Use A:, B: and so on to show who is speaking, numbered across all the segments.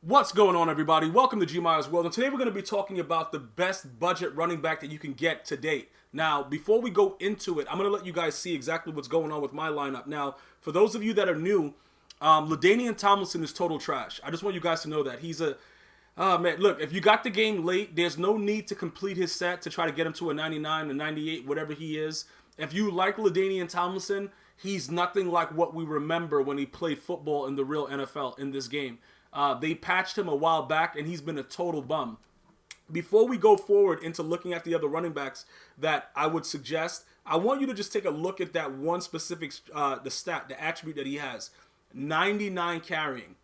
A: What's going on, everybody? Welcome to GmiasWorld, and today we're going to be talking about the best budget running back that you can get to date. Now, before we go into it, I'm going to let you guys see exactly what's going on with my lineup. Now, for those of you that are new, LaDainian Tomlinson is total trash. I just want you guys to know that. He's a... man, look, if you got the game late, there's no need to complete his set to try to get him to a 99, a 98, whatever he is. If you like LaDainian Tomlinson, he's nothing like what we remember when he played football in the real NFL in this game. They patched him a while back, and he's been a total bum. Before we go forward into looking at the other running backs that I would suggest, I want you to just take a look at that one specific, the stat, the attribute that he has. 99 carrying.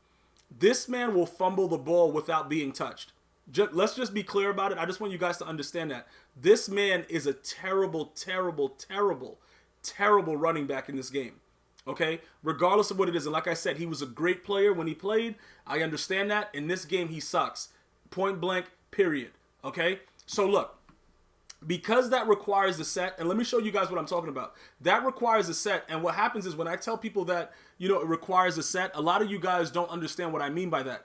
A: This man will fumble the ball without being touched. Let's just be clear about it. I just want you guys to understand that. This man is a terrible, terrible, terrible, terrible running back in this game. Okay, regardless of what it is. And like I said, he was a great player when he played. I understand that. In this game, he sucks. Point blank, period. Okay, so look, because that requires a set, and let me show you guys what I'm talking about. That requires a set, and what happens is when I tell people that, you know, it requires a set, a lot of you guys don't understand what I mean by that.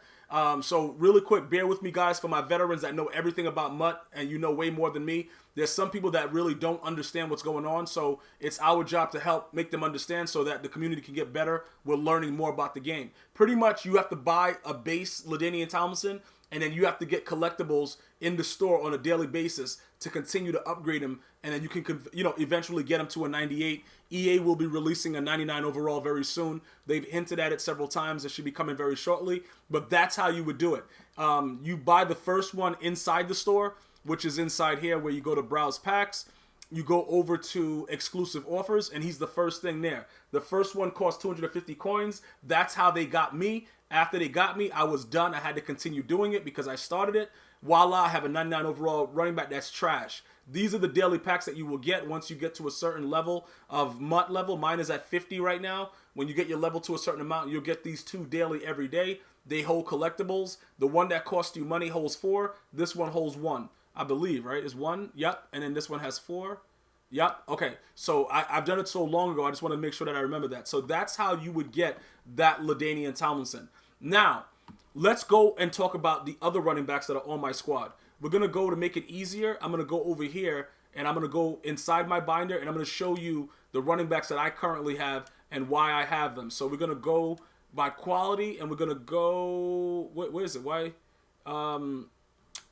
A: So really quick, bear with me, guys, for my veterans that know everything about MUT, and you know way more than me. There's some people that really don't understand what's going on, so it's our job to help make them understand so that the community can get better. We're learning more about the game. Pretty much, you have to buy a base LaDainian Tomlinson, and then you have to get collectibles in the store on a daily basis to continue to upgrade him, and then you can, you know, eventually get him to a 98. EA will be releasing a 99 overall very soon. They've hinted at it several times. It should be coming very shortly, but that's how you would do it. You buy the first one inside the store, which is inside here where you go to browse packs. You go over to exclusive offers, and he's the first thing there. The first one cost 250 coins. That's how they got me. After they got me, I was done. I had to continue doing it because I started it. Voila, I have a 99 overall running back that's trash. These are the daily packs that you will get once you get to a certain level of MUT level. Mine is at 50 right now. When you get your level to a certain amount, you'll get these 2 daily every day. They hold collectibles. The one that costs you money holds 4. This one holds 1. I believe, right? Is 1? Yep. And then this one has 4. Yep. Okay. So I've done it so long ago. I just want to make sure that I remember that. So that's how you would get that LaDainian Tomlinson. Now, let's go and talk about the other running backs that are on my squad. We're going to go to make it easier. I'm going to go over here, and I'm going to go inside my binder, and I'm going to show you the running backs that I currently have and why I have them. So we're going to go by quality, and we're going to go... Where is it? Why?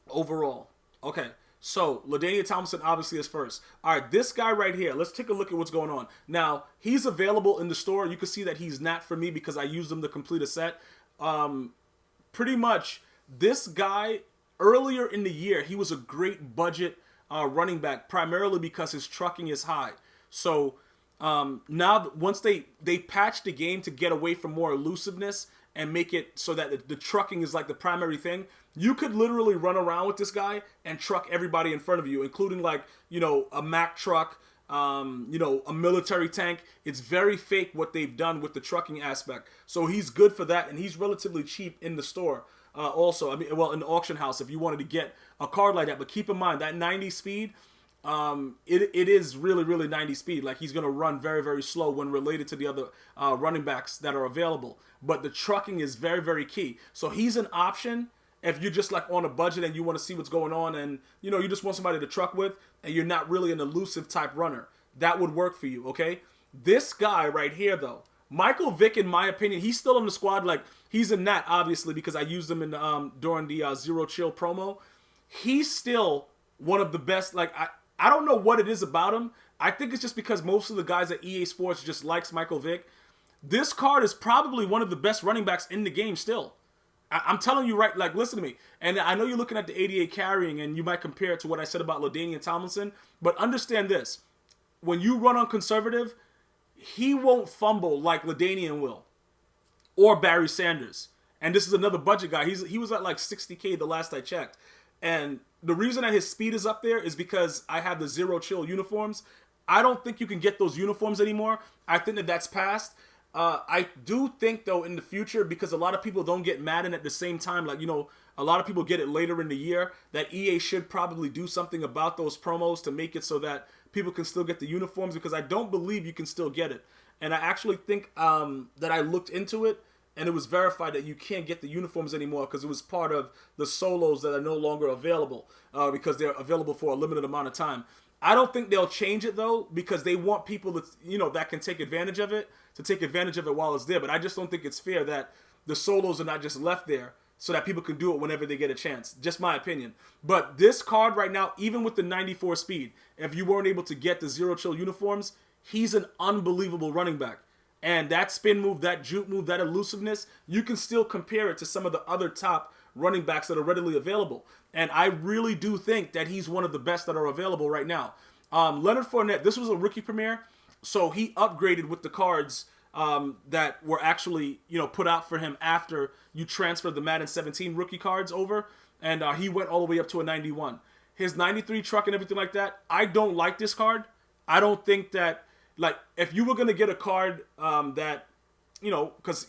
A: Overall. Okay. So, LaDainian Tomlinson obviously is first. All right, this guy right here, let's take a look at what's going on. Now, he's available in the store. You can see that he's not for me because I used him to complete a set. Pretty much, this guy, earlier in the year, he was a great budget running back, primarily because his trucking is high. So, now, once they patched the game to get away from more elusiveness and make it so that the trucking is like the primary thing, you could literally run around with this guy and truck everybody in front of you, including, like, you know, a Mack truck, you know, a military tank. It's very fake what they've done with the trucking aspect. So he's good for that, and he's relatively cheap in the store. Also, I mean, well, in the auction house if you wanted to get a card like that. But keep in mind that 90 speed, it is really, really 90 speed. Like, he's going to run very, very slow when related to the other running backs that are available. But the trucking is very, very key. So he's an option if you're just like on a budget and you want to see what's going on, and you know, you just want somebody to truck with, and you're not really an elusive type runner. That would work for you, okay? This guy right here, though, Michael Vick, in my opinion, he's still on the squad. Like, he's in that, obviously, because I used him in during the Zero Chill promo. He's still one of the best. Like, I don't know what it is about him. I think it's just because most of the guys at EA Sports just likes Michael Vick. This card is probably one of the best running backs in the game still. I'm telling you, right, like, listen to me. And I know you're looking at the 88 carrying, and you might compare it to what I said about LaDainian Tomlinson, but understand this. When you run on conservative, he won't fumble like LaDainian will, or Barry Sanders. And this is another budget guy. He was at like 60K the last I checked. And the reason that his speed is up there is because I have the Zero Chill uniforms. I don't think you can get those uniforms anymore. I think that that's past. I do think, though, in the future, because a lot of people don't get Madden at the same time, like, you know, a lot of people get it later in the year, that EA should probably do something about those promos to make it so that people can still get the uniforms, because I don't believe you can still get it. And I actually think that I looked into it, and it was verified that you can't get the uniforms anymore because it was part of the solos that are no longer available because they're available for a limited amount of time. I don't think they'll change it though because they want people that that can take advantage of it to take advantage of it while it's there. But I just don't think it's fair that the solos are not just left there so that people can do it whenever they get a chance. Just my opinion. But this card right now, even with the 94 speed, if you weren't able to get the Zero Chill uniforms, he's an unbelievable running back. And that spin move, that juke move, that elusiveness, you can still compare it to some of the other top running backs that are readily available. And I really do think that he's one of the best that are available right now. Leonard Fournette, this was a rookie premiere, so he upgraded with the cards that were actually put out for him after you transferred the Madden 17 rookie cards over, and he went all the way up to a 91. His 93 truck and everything like that, I don't like this card. I don't think that, like, if you were going to get a card that, because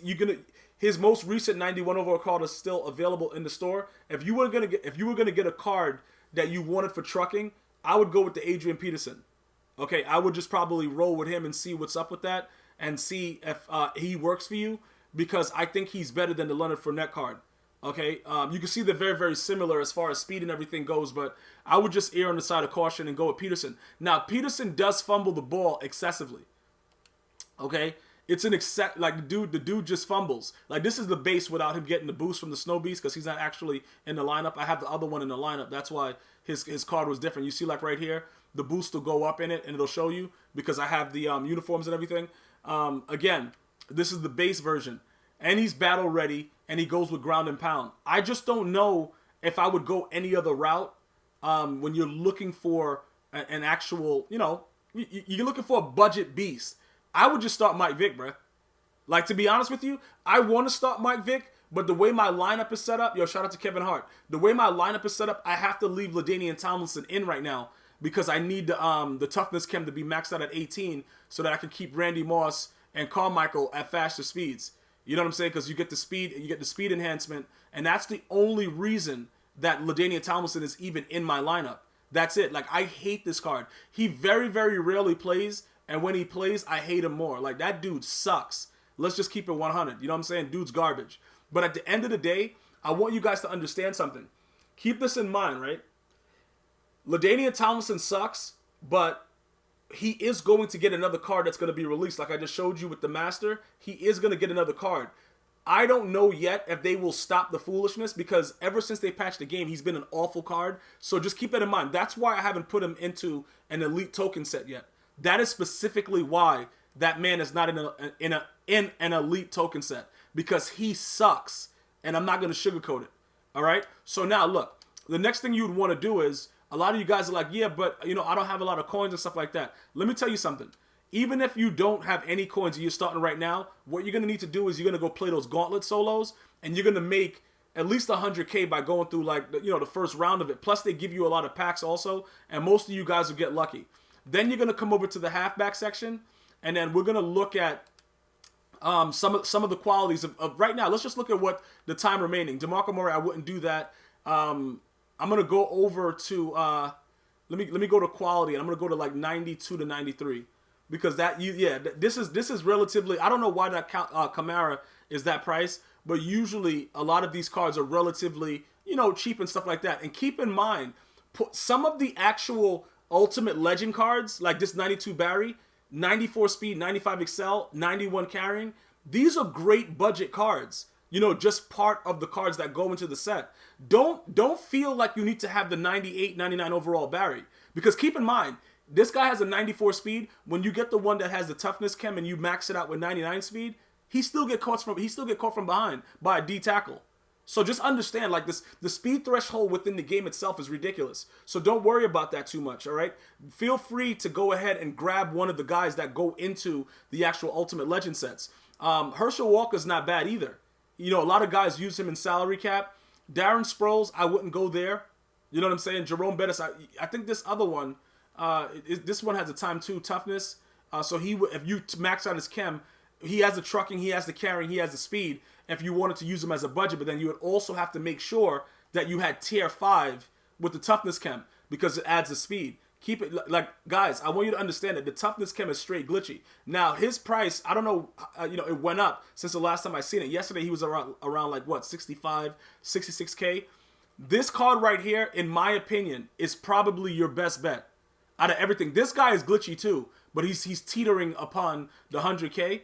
A: his most recent 91 overall card is still available in the store. If you were going to get a card that you wanted for trucking, I would go with the Adrian Peterson. Okay, I would just probably roll with him and see what's up with that and see if he works for you, because I think he's better than the Leonard Fournette card. Okay, you can see they're very, very similar as far as speed and everything goes, but I would just err on the side of caution and go with Peterson. Now, Peterson does fumble the ball excessively. Okay, it's an the dude just fumbles. Like, this is the base without him getting the boost from the Snow Beast because he's not actually in the lineup. I have the other one in the lineup. That's why his card was different. You see, like right here, the boost will go up in it and it'll show you because I have the uniforms and everything. Again, this is the base version, and he's battle ready. And he goes with ground and pound. I just don't know if I would go any other route when you're looking for an actual, you're looking for a budget beast. I would just start Mike Vick, bro. Like, to be honest with you, I want to start Mike Vick, but the way my lineup is set up, shout out to Kevin Hart. The way my lineup is set up, I have to leave LaDainian Tomlinson in right now because I need the toughness chem to be maxed out at 18 so that I can keep Randy Moss and Carmichael at faster speeds. You know what I'm saying? Because you get the speed enhancement, and that's the only reason that LaDainian Tomlinson is even in my lineup. That's it. Like, I hate this card. He very, very rarely plays, and when he plays, I hate him more. Like, that dude sucks. Let's just keep it 100. You know what I'm saying? Dude's garbage. But at the end of the day, I want you guys to understand something. Keep this in mind, right? LaDainian Tomlinson sucks, but he is going to get another card that's going to be released. Like I just showed you with the Master, he is going to get another card. I don't know yet if they will stop the foolishness because ever since they patched the game, he's been an awful card. So just keep that in mind. That's why I haven't put him into an elite token set yet. That is specifically why that man is not in an elite token set, because he sucks, and I'm not going to sugarcoat it. All right? So now look, the next thing you'd want to do is, a lot of you guys are like, yeah, but, I don't have a lot of coins and stuff like that. Let me tell you something. Even if you don't have any coins and you're starting right now, what you're going to need to do is you're going to go play those gauntlet solos, and you're going to make at least 100K by going through, like, the first round of it. Plus, they give you a lot of packs also, and most of you guys will get lucky. Then you're going to come over to the halfback section, and then we're going to look at some of the qualities of right now. Let's just look at what the time remaining. DeMarco Murray, I wouldn't do that. I'm going to go over to, let me go to quality, and I'm going to go to like 92 to 93. Because this is relatively, I don't know why that Camara is that price, but usually a lot of these cards are relatively, cheap and stuff like that. And keep in mind, some of the actual Ultimate Legend cards, like this 92 Barry, 94 speed, 95 excel, 91 carrying, these are great budget cards. Just part of the cards that go into the set. Don't feel like you need to have the 98, 99 overall Barry. Because keep in mind, this guy has a 94 speed. When you get the one that has the toughness chem and you max it out with 99 speed, he still get caught from behind by a D tackle. So just understand, like, the speed threshold within the game itself is ridiculous. So don't worry about that too much, all right? Feel free to go ahead and grab one of the guys that go into the actual Ultimate Legend sets. Herschel Walker's not bad either. A lot of guys use him in salary cap. Darren Sproles, I wouldn't go there. You know what I'm saying? Jerome Bettis, I think this other one, this one has a time 2 toughness. So if you max out his chem, he has the trucking, he has the carrying, he has the speed. If you wanted to use him as a budget, but then you would also have to make sure that you had tier 5 with the toughness chem because it adds the speed. Keep it like, guys, I want you to understand that the toughness chem is straight glitchy. Now his price, I don't know, it went up since the last time I seen it. Yesterday he was around like what, 65, 66K. This card right here, in my opinion, is probably your best bet out of everything. This guy is glitchy too, but he's teetering upon the 100K.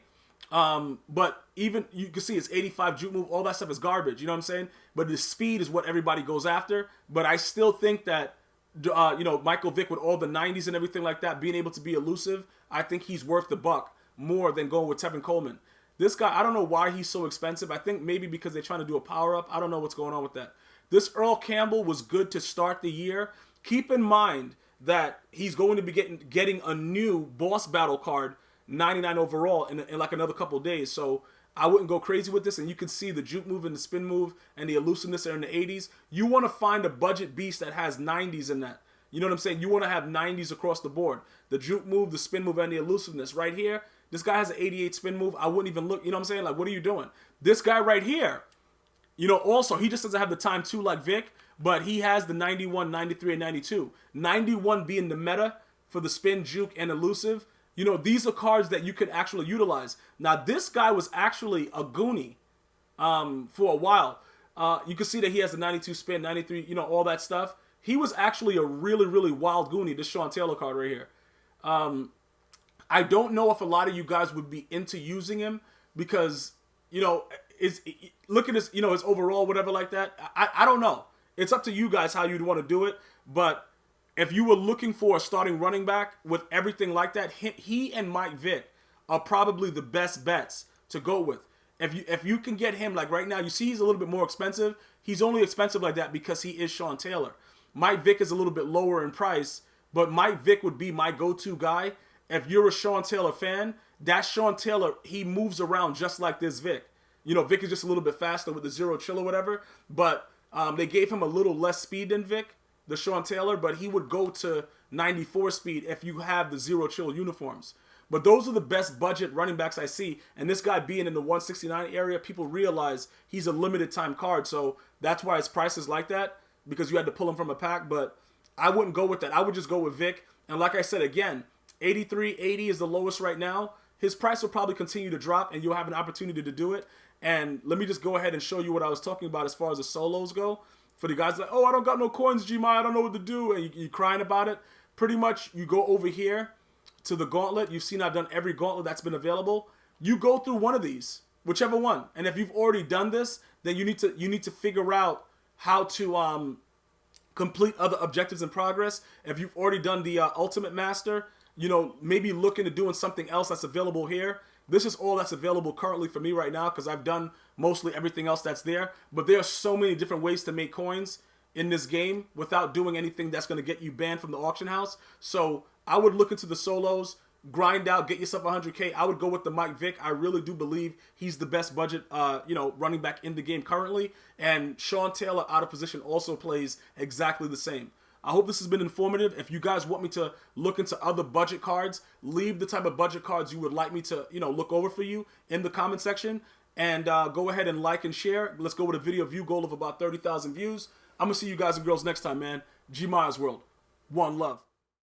A: But even you can see it's 85 juke move, all that stuff is garbage. You know what I'm saying? But the speed is what everybody goes after. But I still think that Michael Vick with all the 90s and everything like that, being able to be elusive, I think he's worth the buck more than going with Tevin Coleman. This guy, I don't know why he's so expensive. I think maybe because they're trying to do a power up. I don't know what's going on with that. This Earl Campbell was good to start the year. Keep in mind that he's going to be getting a new boss battle card, 99 overall, in like another couple of days. So I wouldn't go crazy with this. And you can see the juke move and the spin move and the elusiveness are in the 80s. You want to find a budget beast that has 90s in that. You know what I'm saying? You want to have 90s across the board. The juke move, the spin move, and the elusiveness. Right here, this guy has an 88 spin move. I wouldn't even look. You know what I'm saying? Like, what are you doing? This guy right here, also, he just doesn't have the time too like Vick, but he has the 91, 93, and 92. 91 being the meta for the spin, juke, and elusive. These are cards that you could actually utilize. Now, this guy was actually a goonie for a while. You can see that he has the 92 spin, 93, all that stuff. He was actually a really, really wild goonie, this Sean Taylor card right here. I don't know if a lot of you guys would be into using him because, look at his, his overall, whatever like that. I don't know. It's up to you guys how you'd want to do it. But if you were looking for a starting running back with everything like that, he and Mike Vick are probably the best bets to go with. If you can get him, like right now, you see he's a little bit more expensive. He's only expensive like that because he is Sean Taylor. Mike Vick is a little bit lower in price, but Mike Vick would be my go-to guy. If you're a Sean Taylor fan, that Sean Taylor, he moves around just like this Vick. Vick is just a little bit faster with the zero chill or whatever, but they gave him a little less speed than Vick, the Sean Taylor, but he would go to 94 speed if you have the zero chill uniforms. But those are the best budget running backs I see, and this guy being in the 169 area, people realize he's a limited time card, so that's why his price is like that, because you had to pull him from a pack. But I wouldn't go with that. I would just go with Vick, and like I said, again, 83, 80 is the lowest right now. His price will probably continue to drop, and you'll have an opportunity to do it. And let me just go ahead and show you what I was talking about as far as the solos go. For the guys like, oh, I don't got no coins, Gmi, I don't know what to do, and you're crying about it. Pretty much, you go over here to the gauntlet. You've seen I've done every gauntlet that's been available. You go through one of these, whichever one. And if you've already done this, then you need to figure out how to complete other objectives in progress. If you've already done the Ultimate Master, maybe look into doing something else that's available here. This is all that's available currently for me right now because I've done mostly everything else that's there. But there are so many different ways to make coins in this game without doing anything that's going to get you banned from the auction house. So I would look into the solos, grind out, get yourself 100K. I would go with the Mike Vick. I really do believe he's the best budget, running back in the game currently. And Sean Taylor out of position also plays exactly the same. I hope this has been informative. If you guys want me to look into other budget cards, leave the type of budget cards you would like me to, look over for you in the comment section. And go ahead and like and share. Let's go with a video view goal of about 30,000 views. I'm going to see you guys and girls next time, man. GmiasWorld. One love.